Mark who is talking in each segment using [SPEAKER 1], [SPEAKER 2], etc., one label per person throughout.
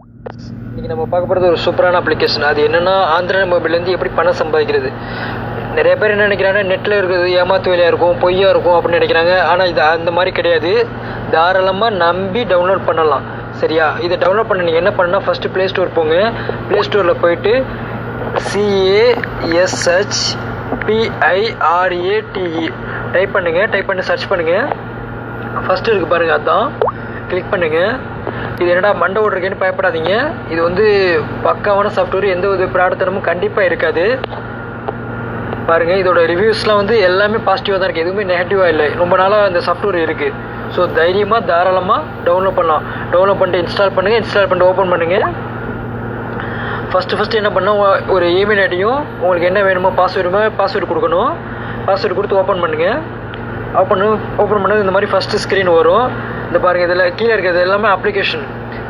[SPEAKER 1] இன்றைக்கி நம்ம பார்க்க போகிறது ஒரு சூப்பரான அப்ளிகேஷன். அது என்னென்னா ஆந்திரா மொபைல்லேருந்து எப்படி பணம் சம்பாதிக்கிறது. நிறைய பேர் என்ன நினைக்கிறாங்கன்னா நெட்டில் இருக்கிறது ஏமாத்து வேலையாக இருக்கும், பொய்யா இருக்கும் அப்படின்னு நினைக்கிறாங்க. ஆனால் இது அந்த மாதிரி கிடையாது. தாராளமாக நம்பி டவுன்லோட் பண்ணலாம். சரியா? இதை டவுன்லோட் பண்ண நீங்கள் என்ன பண்ணால் ஃபஸ்ட்டு ப்ளே ஸ்டோர் போங்க. ப்ளே ஸ்டோரில் போயிட்டு CASHPIRATE டைப் பண்ணுங்கள். டைப் பண்ணி சர்ச் பண்ணுங்கள். ஃபஸ்ட்டு இருக்குது பாருங்கள், அதுதான் கிளிக் பண்ணுங்கள். இது என்னடா மண்டை ஓடுறதுன்னு பயப்படாதீங்க. இது வந்து பக்காவான சாஃப்ட்வேர், எந்த ஒரு பிராடத்தனமும் கண்டிப்பாக இருக்காது. பாருங்கள், இதோட ரிவ்யூஸ்லாம் வந்து எல்லாமே பாசிட்டிவாக தான் இருக்குது, எதுவுமே நெகட்டிவாக இல்லை. ரொம்ப நாளாக இந்த சாஃப்ட்வேர் இருக்குது. ஸோ தைரியமாக தாராளமாக டவுன்லோட் பண்ணலாம். டவுன்லோட் பண்ணிட்டு இன்ஸ்டால் பண்ணுங்கள். இன்ஸ்டால் பண்ணிட்டு ஓப்பன் பண்ணுங்கள். ஃபஸ்ட்டு என்ன பண்ணால் ஒரு இமெயில் ஐடியும் உங்களுக்கு என்ன வேணுமோ பாஸ்வேர்டு கொடுக்கணும். பாஸ்வேர்டு கொடுத்து ஓப்பன் பண்ணுங்கள். ஓப்பன் பண்ணது இந்த மாதிரி ஃபஸ்ட்டு ஸ்க்ரீன் வரும். இந்த பாருங்கள், இதில் கீழே இருக்கிறது எல்லாமே அப்ளிகேஷன்.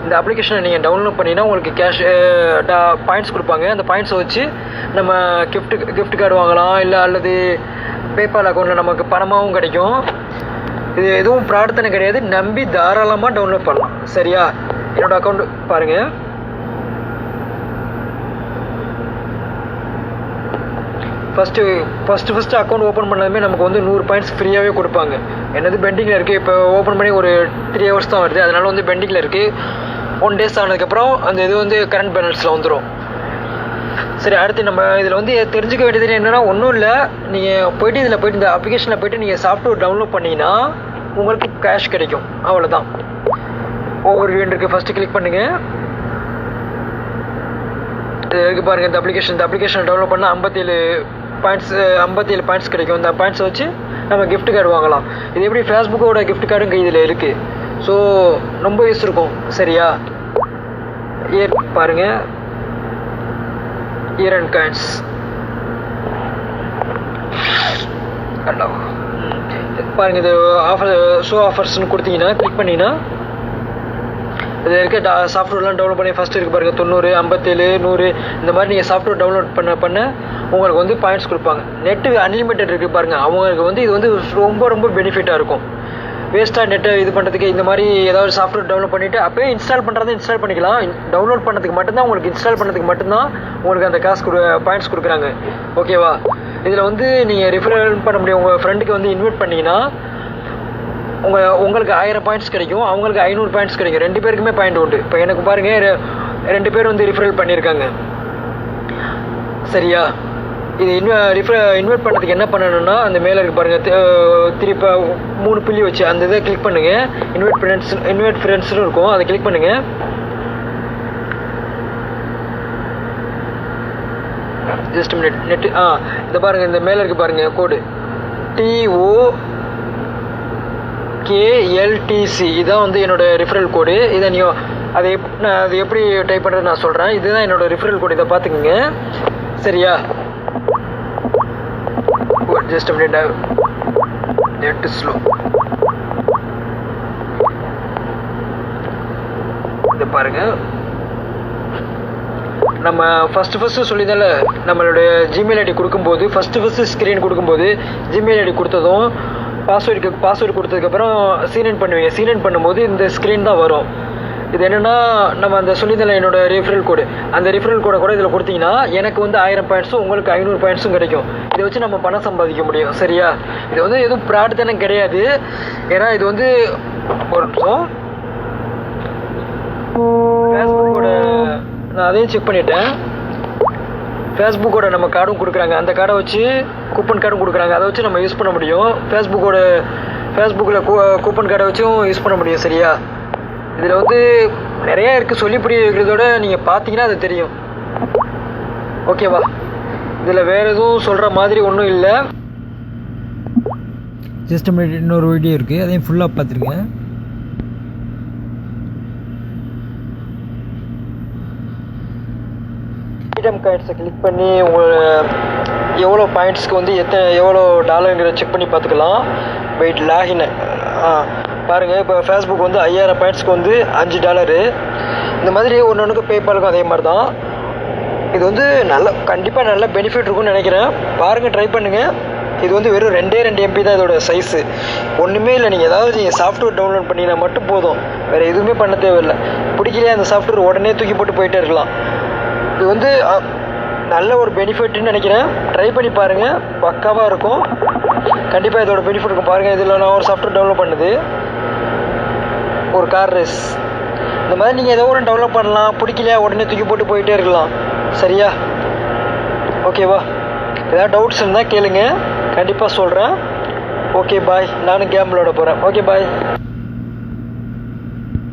[SPEAKER 1] இந்த அப்ளிகேஷனை நீங்கள் டவுன்லோட் பண்ணிங்கன்னா உங்களுக்கு பாயிண்ட்ஸ் கொடுப்பாங்க. அந்த பாயிண்ட்ஸை வச்சு நம்ம கிஃப்ட் கார்டு வாங்கலாம், இல்லை அல்லது பேபால் அக்கௌண்ட்டில் நமக்கு பணமாகவும் கிடைக்கும். இது எதுவும் பிரார்த்தனை கிடையாது. நம்பி தாராளமாக டவுன்லோட் பண்ணலாம். சரியா? என்னோடய அக்கௌண்ட் பாருங்கள். ஃபஸ்ட்டு அக்கௌண்ட் ஓப்பன் பண்ணதுமே நமக்கு வந்து 100 பாயிண்ட்ஸ் ஃப்ரீயாகவே கொடுப்பாங்க. என்னது பெண்டிங்கில் இருக்குது. இப்போ ஓப்பன் பண்ணி ஒரு 3 ஹவர்ஸ் தான் வருது, அதனால் வந்து பெண்டிங்கில் இருக்குது. 1 டேஸ் ஆனதுக்கப்புறம் அந்த இது வந்து கரண்ட் பேலன்ஸில் வந்துடும். சரி, அடுத்து நம்ம இதில் வந்து தெரிஞ்சுக்க வேண்டியது என்னென்னா, ஒன்றும் இல்லை. நீங்கள் போய்ட்டு இதில் போய்ட்டு இந்த அப்ளிகேஷனில் போய்ட்டு நீங்கள் சாஃப்ட்வேர் டவுன்லோட் பண்ணிங்கன்னா உங்களுக்கு கேஷ் கிடைக்கும். அவ்வளோதான். ஒவ்வொரு இருக்குது. ஃபஸ்ட்டு கிளிக் பண்ணுங்கள். இது பாருங்கள், இந்த அப்ளிகேஷன் டவுன்லோட் பண்ணால் 57 பாயிண்ட்ஸ் கிடைக்கும். இந்த பாயிண்ட்ஸை வச்சு நம்ம கிஃப்ட் கார்டு வாங்கலாம். இது எப்படி ஃபேஸ்புக்கோட கிஃப்ட் கார்டும் இதில் இருக்குது. ஸோ ரொம்ப யூஸ் இருக்கும். சரியா? பாருங்கள், இயர் அண்ட் காயின்ஸ் பாருங்கள். இது ஷோ ஆஃபர்ஸ்னு கொடுத்தீங்கன்னா கிளிக் பண்ணிங்கன்னா இது இருக்க சாஃப்ட்வேர்லாம் டவுன்லோட் பண்ணி ஃபஸ்ட்டு இருக்குது பாருங்கள், 90, 57, 100 இந்த மாதிரி நீங்கள் சாஃப்ட்வேர் டவுன்லோட் பண்ண உங்களுக்கு வந்து பாயிண்ட்ஸ் கொடுப்பாங்க. நெட்டு அன்லிமிட்டட் இருக்குது பாருங்கள். அவங்களுக்கு வந்து இது வந்து ரொம்ப பெனிஃபிட்டாக இருக்கும். வேஸ்ட்டாக நெட்டை இது பண்ணுறதுக்கு இந்த மாதிரி ஏதாவது சாஃப்ட்வேர் டவுன்லோட் பண்ணிவிட்டு அப்போயே இன்ஸ்டால் பண்ணிக்கலாம். டவுன்லோட் பண்ணதுக்கு மட்டும்தான் உங்களுக்கு, இன்ஸ்டால் பண்ணதுக்கு மட்டும்தான் உங்களுக்கு அந்த பாயிண்ட்ஸ் கொடுக்குறாங்க. ஓகேவா? இதில் வந்து நீங்கள் ரெஃபரல் பண்ண முடியும். உங்கள் ஃப்ரெண்டுக்கு வந்து இன்வைட் பண்ணிங்கன்னா உங்களுக்கு 1000 பாயிண்ட்ஸ் கிடைக்கும், அவங்களுக்கு 500 பாயிண்ட்ஸ் கிடைக்கும். 2 பேருக்குமே பாயிண்ட் உண்டு. இப்போ எனக்கு பாருங்கள், 2 பேர் வந்து ரிஃபரல் பண்ணியிருக்காங்க. சரியா? இது இன்வைட் பண்ணுறதுக்கு என்ன பண்ணணும்னா, அந்த மேலே இருக்கு பாருங்கள், திருப்பி 3 புள்ளி வச்சு அந்த இதை கிளிக் பண்ணுங்கள். இன்வைட் ஃப்ரெண்ட்ஸ்னு இருக்கும், அதை கிளிக் பண்ணுங்கள். Just minute. நெட்டு இதை பாருங்கள், இந்த மேலே இருக்குது பாருங்கள், கோடு TOKLTC. இதான் வந்து என்னோடய ரெஃபரல் கோடு. இதை நீங்கள் அது எப்படி டைப் பண்ணுறது நான் சொல்கிறேன். இதுதான் என்னோடய ரெஃபரல் கோடு. இதை பார்த்துக்குங்க. சரியா? Just minute, net slow. இதை பாருங்கள், நம்ம ஃபஸ்ட்டு சொல்லிதால நம்மளுடைய ஜிமெயில் ஐடி கொடுக்கும்போது ஃபஸ்ட்டு ஸ்க்ரீன் கொடுக்கும்போது ஜிமெயில் ஐடி கொடுத்ததும் பாஸ்வேர்டு கொடுத்ததுக்கப்புறம் சீன் பண்ணுவீங்க. சீன் பண்ணும்போது இந்த ஸ்க்ரீன் தான் வரும். இது என்னென்னா, நம்ம அந்த சொல்லிதல என்னோடய ரெஃபரல் கோடு, அந்த ரெஃபரல் கோடை கூட இதில் கொடுத்தீங்கன்னா எனக்கு வந்து 1000 பாயிண்ட்ஸும் உங்களுக்கு 500 பாயிண்ட்ஸும் கிடைக்கும். இதை வச்சு நம்ம பணம் சம்பாதிக்க முடியும். சரியா? இது வந்து எதுவும் பிரார்த்தனை கிடையாது. ஏன்னா இது வந்து ஒரு நிமிஷம், ஃபேஸ்புக்கோட நான் அதையும் செக் பண்ணிட்டேன். ஃபேஸ்புக்கோட நம்ம கார்டும் கொடுக்குறாங்க. அந்த கார்டை வச்சு கூப்பன் கார்டும் கொடுக்குறாங்க. அதை வச்சு நம்ம யூஸ் பண்ண முடியும். ஃபேஸ்புக்கில் கூப்பன் கார்டை வச்சும் யூஸ் பண்ண முடியும். சரியா? இதில் வந்து நிறையா இருக்குது. சொல்லி புரிய வைக்கிறதோட நீங்கள் பார்த்தீங்கன்னா அது தெரியும். ஓகேவா? இதில் வேறு எதுவும் சொல்கிற மாதிரி ஒன்றும் இல்லை. ஜஸ்ட் இன்னொரு வீடியோ இருக்குது, அதையும் ஃபுல்லாக பார்த்துருங்க. ஃப்ரீடம் காயின்ஸை கிளிக் பண்ணி எவ்வளோ பாயிண்ட்ஸ்க்கு வந்து எவ்வளோ டாலருங்கிற செக் பண்ணி பார்த்துக்கலாம். வெயிட் லாகின் பாருங்கள். இப்போ ஃபேஸ்புக் வந்து 5000 பாயிண்ட்ஸ்க்கு வந்து $5. இந்த மாதிரி ஒன்றுக்கு பேபாலுக்கும் அதே மாதிரி தான். இது வந்து கண்டிப்பாக நல்ல பெனிஃபிட் இருக்கும்னு நினைக்கிறேன். பாருங்கள், ட்ரை பண்ணுங்கள். இது வந்து வெறும் 2 MB தான் இதோட சைஸு. ஒன்றுமே இல்லை, நீங்கள் ஏதாவது நீங்கள் சாஃப்ட்வேர் டவுன்லோட் பண்ணினா மட்டும் போதும், வேறு எதுவுமே பண்ண தேவையில்லை. பிடிக்கலையா அந்த சாஃப்ட்வேர் உடனே தூக்கி போட்டு போயிட்டே இருக்கலாம். இது வந்து நல்ல ஒரு பெனிஃபிட்னு நினைக்கிறேன். ட்ரை பண்ணி பாருங்கள், பக்காவாக இருக்கும். கண்டிப்பாக இதோட பெனிஃபிட் இருக்கும். பாருங்கள், இதில் நான் ஒரு சாஃப்ட்வேர் டவுன்லோட் பண்ணுது, ஒரு கார் ரேஸ். இந்த மாதிரி நீங்கள் ஏதோ ஒன்று டவுன்லோட் பண்ணலாம், பிடிக்கலையா உடனே தூக்கி போட்டு போயிட்டே இருக்கலாம். சரியா? ஓகேவா? ஏதாவது டவுட்ஸ் இருந்தால் கேளுங்க, கண்டிப்பாக சொல்கிறேன். ஓகே பாய், நானும் கேம் விளையாட போகிறேன். Okay bye.